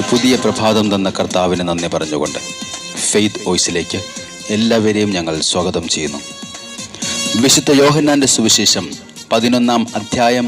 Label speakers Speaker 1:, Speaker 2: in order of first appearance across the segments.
Speaker 1: ഒരു പുതിയ പ്രഭാതം തന്ന കർത്താവിന് നന്ദി പറഞ്ഞുകൊണ്ട് ഫെയ്ത്ത് വോയിസിലേക്ക് എല്ലാവരെയും ഞങ്ങൾ സ്വാഗതം ചെയ്യുന്നു. വിശുദ്ധ യോഹന്നാന്റെ സുവിശേഷം 11-ാം അധ്യായം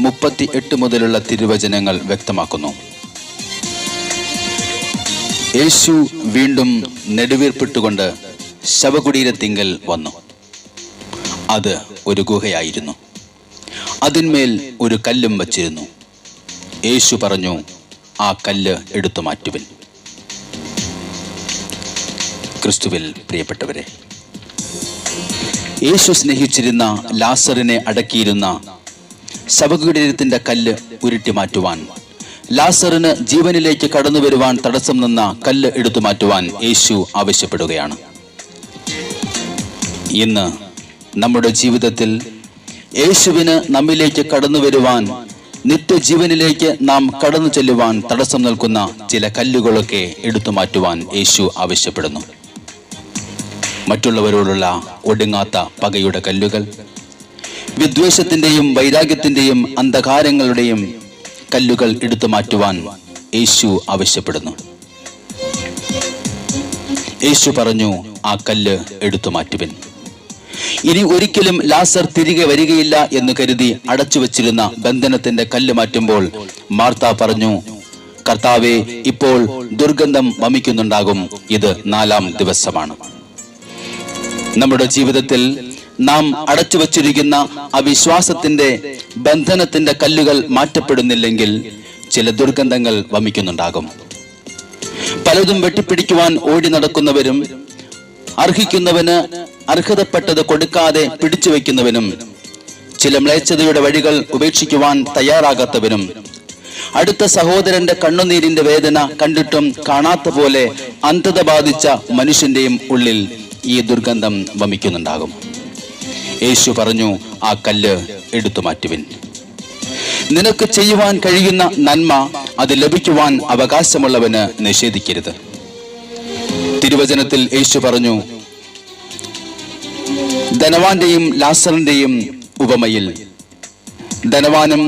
Speaker 1: 38 മുതലുള്ള തിരുവചനങ്ങൾ വ്യക്തമാക്കുന്നു. യേശു വീണ്ടും നെടുവീർപ്പിട്ടുകൊണ്ട് ശവകുടീരത്തിങ്കൽ വന്നു. അത് ഒരു ഗുഹയായിരുന്നു. അതിന്മേൽ ഒരു കല്ലും വച്ചിരുന്നു. യേശു പറഞ്ഞു, ആ കല്ല് എടുത്തു മാറ്റുവിൻ. ക്രിസ്തുവിൽ പ്രിയപ്പെട്ടവരെ, യേശു സ്നേഹിച്ചിരുന്ന ലാസറിനെ അടക്കിയിരുന്ന ശവകുടീരത്തിന്റെ കല്ല് ഉരുട്ടി മാറ്റുവാൻ, ലാസറിന് ജീവനിലേക്ക് കടന്നു വരുവാൻ തടസ്സം നിന്ന കല്ല് എടുത്തു മാറ്റുവാൻ യേശു ആവശ്യപ്പെടുകയാണ്. ഇന്ന് നമ്മുടെ ജീവിതത്തിൽ യേശുവിന് നമ്മിലേക്ക് കടന്നു വരുവാൻ, നിത്യജീവനിലേക്ക് നാം കടന്നു ചെല്ലുവാൻ തടസ്സം നിൽക്കുന്ന ചില കല്ലുകളൊക്കെ എടുത്തു മാറ്റുവാൻ യേശു ആവശ്യപ്പെടുന്നു. മറ്റുള്ളവരോടുള്ള ഒടുങ്ങാത്ത പകയുടെ കല്ലുകൾ, വിദ്വേഷത്തിന്റെയും വൈരാഗ്യത്തിന്റെയും അന്ധകാരങ്ങളുടെയും കല്ലുകൾ എടുത്തു മാറ്റുവാൻ യേശു ആവശ്യപ്പെടുന്നു. യേശു പറഞ്ഞു, ആ കല്ല് എടുത്തു മാറ്റുവിൻ. ഇനി ഒരിക്കലും ലാസർ തിരികെ വരികയില്ല എന്ന് കരുതി അടച്ചു വച്ചിരുന്ന ബന്ധനത്തിന്റെ കല്ല് മാറ്റുമ്പോൾ മാർത്ത പറഞ്ഞു, കർത്താവേ, ഇപ്പോൾ ദുർഗന്ധം വമിക്കുന്നുണ്ടാകും. ഇത് 4-ാം ദിവസമാണ്. നമ്മുടെ ജീവിതത്തിൽ നാം അടച്ചു വച്ചിരിക്കുന്ന അവിശ്വാസത്തിന്റെ ബന്ധനത്തിന്റെ കല്ലുകൾ മാറ്റപ്പെടുന്നില്ലെങ്കിൽ ചില ദുർഗന്ധങ്ങൾ വമിക്കുന്നുണ്ടാകും. പലതും വെട്ടിപ്പിടിക്കുവാൻ ഓടി നടക്കുന്നവരും, അർഹിക്കുന്നവന് അർഹതപ്പെട്ടത് കൊടുക്കാതെ പിടിച്ചു വയ്ക്കുന്നവനും, ചില മ്ലേച്ഛതയുടെ വഴികൾ ഉപേക്ഷിക്കുവാൻ തയ്യാറാകാത്തവനും, അടുത്ത സഹോദരന്റെ കണ്ണുനീരിന്റെ വേദന കണ്ടിട്ടും കാണാത്ത പോലെ അന്ധത ബാധിച്ച മനുഷ്യന്റെയും ഉള്ളിൽ ഈ ദുർഗന്ധം വമിക്കുന്നുണ്ടാകും. യേശു പറഞ്ഞു, ആ കല്ല് എടുത്തു മാറ്റുവിൻ. നിനക്ക് ചെയ്യുവാൻ കഴിയുന്ന നന്മ അത് ലഭിക്കുവാൻ അവകാശമുള്ളവന് നിഷേധിക്കരുത്. തിരുവചനത്തിൽ യേശു പറഞ്ഞു, ധനവാന്റെയും ലാസറിന്റെയും ഉപമയിൽ, ധനവാനും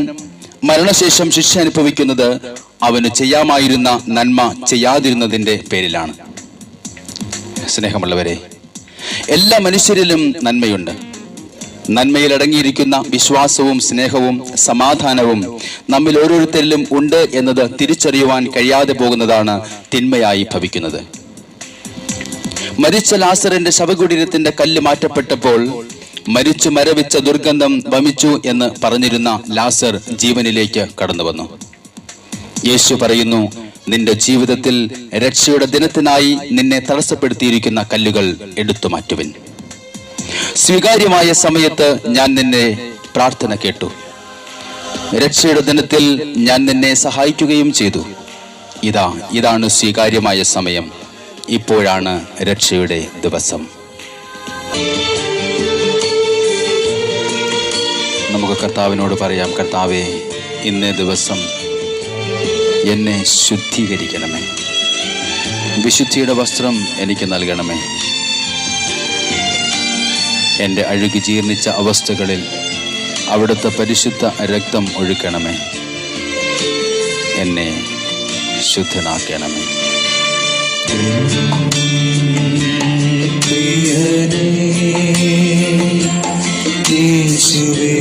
Speaker 1: മരണശേഷം ശിക്ഷ അനുഭവിക്കുന്നത് അവന് ചെയ്യാമായിരുന്ന നന്മ ചെയ്യാതിരുന്നതിന്റെ പേരിലാണ്. സ്നേഹമുള്ളവരെ, എല്ലാ മനുഷ്യരിലും നന്മയുണ്ട്. നന്മയിൽ അടങ്ങിയിരിക്കുന്ന വിശ്വാസവും സ്നേഹവും സമാധാനവും നമ്മിൽ ഓരോരുത്തരിലും ഉണ്ട് എന്നത് തിരിച്ചറിയുവാൻ കഴിയാതെ പോകുന്നതാണ് തിന്മയായി ഭവിക്കുന്നത്. മരിച്ച ലാസറിന്റെ ശവകുടീരത്തിന്റെ കല്ല് മാറ്റപ്പെട്ടപ്പോൾ മരിച്ചു മരവിച്ച ദുർഗന്ധം വമിച്ചു എന്ന് പറഞ്ഞിരുന്ന ലാസർ ജീവനിലേക്ക് കടന്നു വന്നു. യേശു പറയുന്നു, നിന്റെ ജീവിതത്തിൽ രക്ഷയുടെ ദിനത്തിനായി നിന്നെ തടസ്സപ്പെടുത്തിയിരിക്കുന്ന കല്ലുകൾ എടുത്തു മാറ്റുവിൻ. സ്വീകാര്യമായ സമയത്ത് ഞാൻ നിന്നെ പ്രാർത്ഥന കേട്ടു. രക്ഷയുടെ ദിനത്തിൽ ഞാൻ നിന്നെ സഹായിക്കുകയും ചെയ്തു. ഇതാണ് സ്വീകാര്യമായ സമയം. ഇപ്പോഴാണ് രക്ഷയുടെ ദിവസം. നമുക്ക് കർത്താവിനോട് പറയാം, കർത്താവേ, ഇന്നേ ദിവസം എന്നെ ശുദ്ധീകരിക്കണമേ. വിശുദ്ധിയുടെ വസ്ത്രം എനിക്ക് നൽകണമേ. എൻ്റെ അഴുകി ജീർണിച്ച അവസ്ഥകളിൽ അവിടുത്തെ പരിശുദ്ധ രക്തം ഒഴുക്കണമേ. എന്നെ ശുദ്ധനാക്കണമേ.
Speaker 2: പ്രിയനേ യേശുവേ,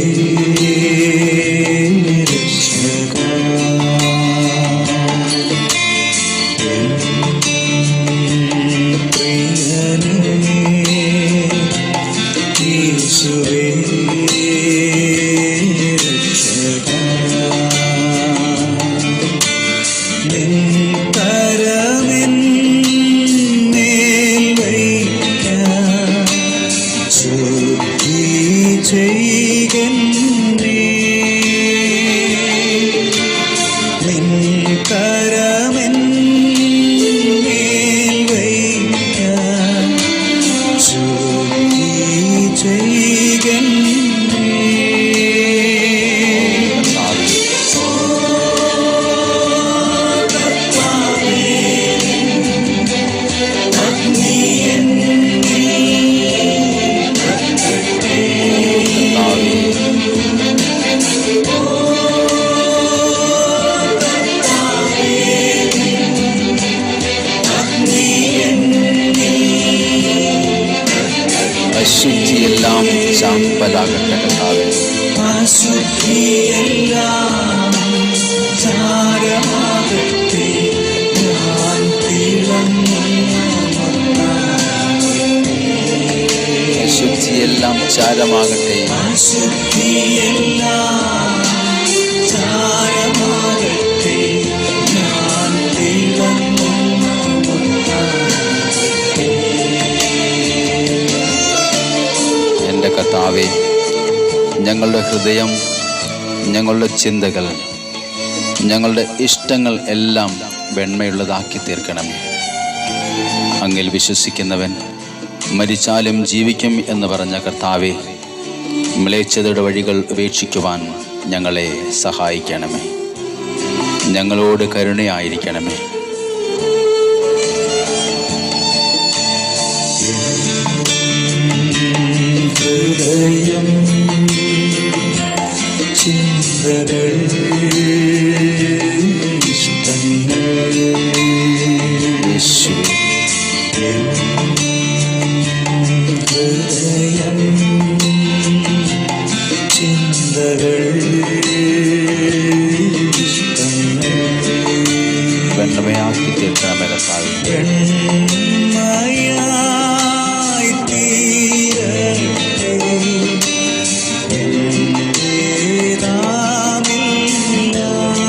Speaker 2: രക്ഷകാ, പ്രിയനേ യേശുവേ, രക്ഷകാ, നിൻ കരമിൻ അശുദ്ധിയെല്ലാം ചാരമാകട്ടെ, ഞാൻ
Speaker 1: അശുദ്ധിയെല്ലാം ചാരമാകട്ടെ,
Speaker 2: അശുദ്ധിയെല്ലാം ചാരമാകട്ടെ, ഞാൻ
Speaker 1: എൻ്റെ കർത്താവേ, ഞങ്ങളുടെ ഹൃദയം, ഞങ്ങളുടെ ചിന്തകൾ, ഞങ്ങളുടെ ഇഷ്ടങ്ങൾ എല്ലാം വെണ്മയുള്ളതാക്കി തീർക്കണമേ. അങ്ങിൽ വിശ്വസിക്കുന്നവൻ മരിച്ചാലും ജീവിക്കും എന്ന് പറഞ്ഞ കർത്താവേ, മ്ലേച്ഛതയുടെ വഴികൾ ഉപേക്ഷിക്കുവാൻ ഞങ്ങളെ സഹായിക്കണമേ. ഞങ്ങളോട് കരുണയായിരിക്കണമേ.
Speaker 2: ഹൃദയം ചിന്തകൾ ഇഷ്ടങ്ങൾ
Speaker 1: യേശുവേ,
Speaker 2: ഹൃദയം ചിന്തകൾ ഇഷ്ടങ്ങൾ
Speaker 1: വെണ്മയാക്കി തീർക്കണമേ കർത്താവേ.
Speaker 2: വെണ്മയായി തീരട്ടെ, എന്റേതാമില്ല.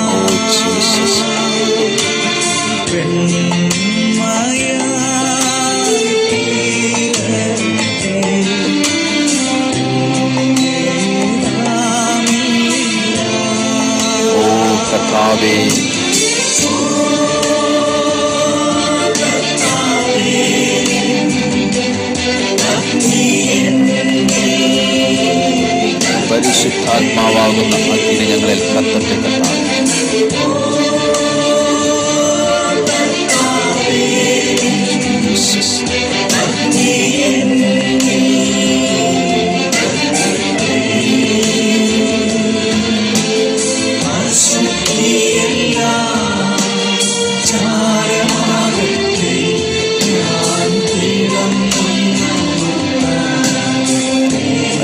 Speaker 1: ഓ ജീസസ്,
Speaker 2: വെണ്മയായി തീരട്ടെ, എന്റേതാമില്ല.
Speaker 1: ഓ കർത്താവേ, പരിശുദ്ധാത്മാവാകുന്ന അഗ്നി ഞങ്ങളിൽ കത്തട്ടെ കർത്താവേ. ജീസസ്,
Speaker 2: അശുദ്ധിയെല്ലാം ചാരമാകട്ടെ, ഞാൻ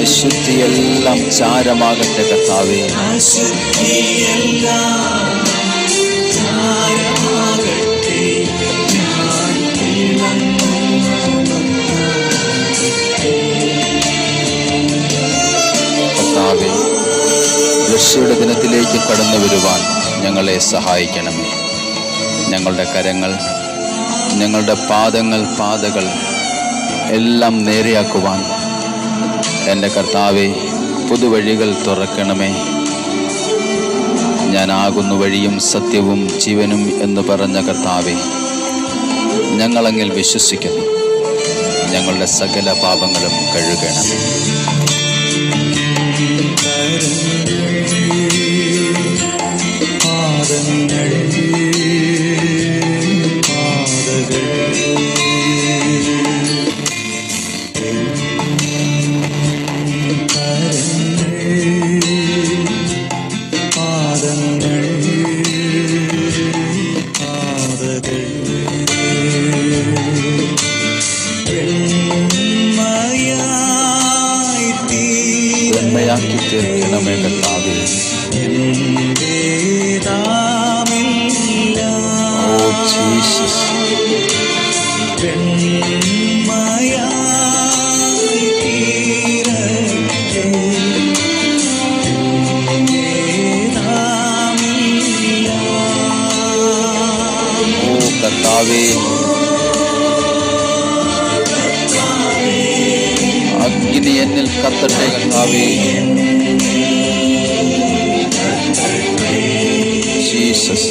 Speaker 1: അശുദ്ധിയെല്ലാം ചാരമാകട്ടെ കർത്താവേ.
Speaker 2: അശുദ്ധിയെല്ലാം ചാരമാകട്ടെ, ഞാൻ
Speaker 1: കർത്താവേ, രക്ഷയുടെ ദിനത്തിലേക്ക് കടന്നു വരുവാൻ ഞങ്ങളെ സഹായിക്കണമേ. ഞങ്ങളുടെ കരങ്ങൾ, ഞങ്ങളുടെ പാദങ്ങൾ എല്ലാം നേരെയാക്കുവാൻ എൻ്റെ കർത്താവേ, പുതുവഴികൾ തുറക്കണമേ. ഞാനാകുന്നു വഴിയും സത്യവും ജീവനും എന്ന് പറഞ്ഞ കർത്താവേ, ഞങ്ങളങ്ങിൽ വിശ്വസിക്കുന്നു. ഞങ്ങളുടെ സകല പാപങ്ങളും കഴുകണമേ.
Speaker 2: പാദങ്ങൾ പാദകൾ പാദങ്ങൾ പാദകൾ
Speaker 1: വെണ്മയാക്കി തീർക്കണമേ കർത്താവേ.
Speaker 2: എന്റേതാമില്ല.
Speaker 1: ഓ ജീസസ്,
Speaker 2: വെണ്മയായി തീരട്ടെ, എന്റേതാമില്ല.
Speaker 1: ഓ കർത്താവേ, അഗ്നി എന്നിൽ കത്തട്ടെ കർത്താവേ. ജീസസ്,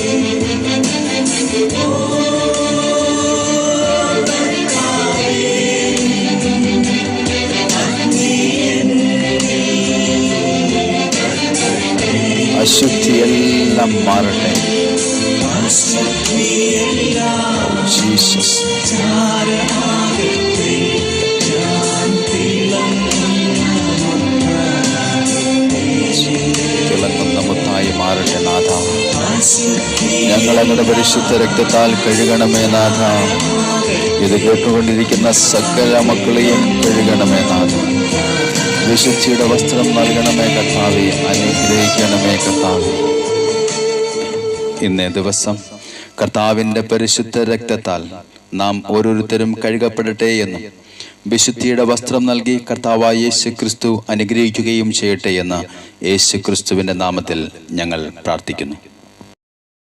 Speaker 1: അശുദ്ധിയെല്ലാം മാറട്ടെ. ജീസസ്, തിളങ്ങുന്ന മുത്തായി മാറട്ടെ നാഥ. ഞങ്ങളങ്ങളുടെ പരിശുദ്ധ രക്തത്താൽ കഴുകണമേ നാഥ. ഇത് കേട്ടുകൊണ്ടിരിക്കുന്ന സകല മക്കളെയും കഴുകണമേ നാഥ. വിശുദ്ധിയുടെ വസ്ത്രം നൽകണമേ കർത്താവേ, അനുഗ്രഹിക്കണമേ കർത്താവേ. ഇന്നേ ദിവസം കർത്താവിൻ്റെ പരിശുദ്ധ രക്തത്താൽ നാം ഓരോരുത്തരും കഴുകപ്പെടട്ടെ എന്നും വിശുദ്ധിയുടെ വസ്ത്രം നൽകി കർത്താവായ യേശു ക്രിസ്തു അനുഗ്രഹിക്കുകയും ചെയ്യട്ടെ എന്ന് യേശു ക്രിസ്തുവിൻ്റെ നാമത്തിൽ ഞങ്ങൾ പ്രാർത്ഥിക്കുന്നു.